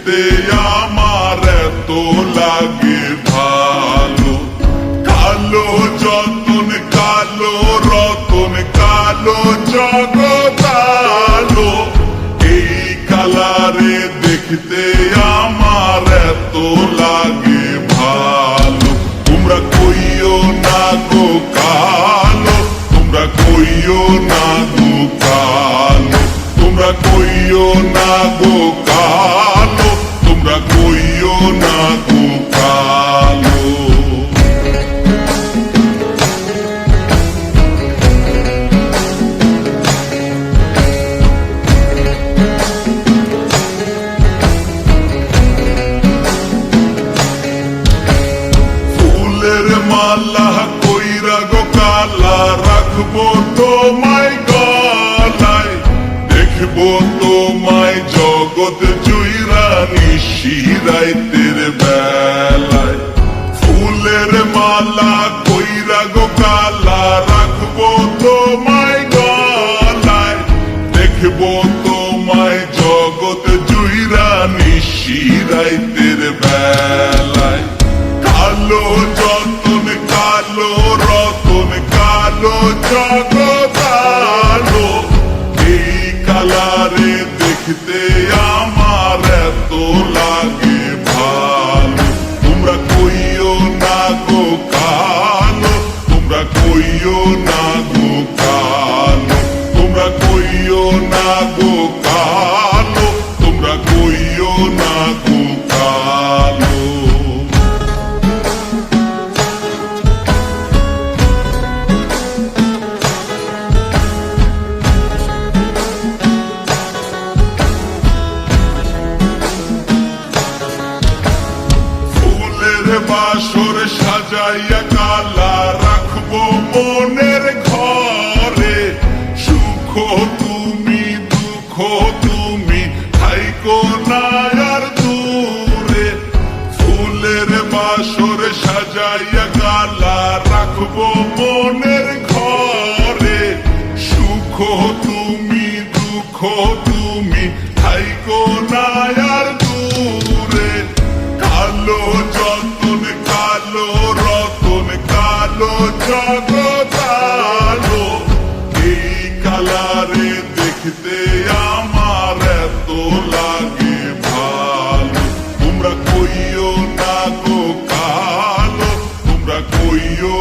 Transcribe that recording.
দেখতে আমার এত লাগে ভালো। কালো যতন কালো রতন কালো জগৎ আলো, এই কালারে দেখতে আমার এত লাগে ভালো। তোমরা কইও না গো কালো, তোমরা কইও না গো কালো, তোমরা কইও না গো কালো, তোমরা কইও না গো কালো। ফুলের মালা কইরা গো কালা রাখবো তোমায় গলায়, দেখবো তোমায় জগৎ জুইরা নিশি রাইতের বেলায়। ফুলের মালা কইরা গো কালা রাখবো তোমায় গলায়, দেখবো তোমায় জগৎ জুইরা নিশি রাইতের বেলায়। কালো যতন কালো রতন কালো জগৎ আলো, এই কালারে দেখতে আমার এত লাগে ভালো। তোমরা কইও না গো কালো, তোমরা কইও না গো কালো, তোমরা কইও না গো কালো, তোমরা কইও না গো কালো। বাসর সাজাইয়া কালা রাখবো মনের ঘরে, সুখ তুমি দুঃখ তুমি থাইকো না আর দূরে। ফুলের বাসর সাজাইয়া কালা রাখবো মনের ঘরে, সুখ তুমি দুঃখ তুমি থাইকো না আর দূরে। কালো যতন কালো রতন কালো জগৎ আলো, এই কালারে দেখতে আমার এত লাগে ভালো। তোমরা কইও না গো কালো, তোমরা কইও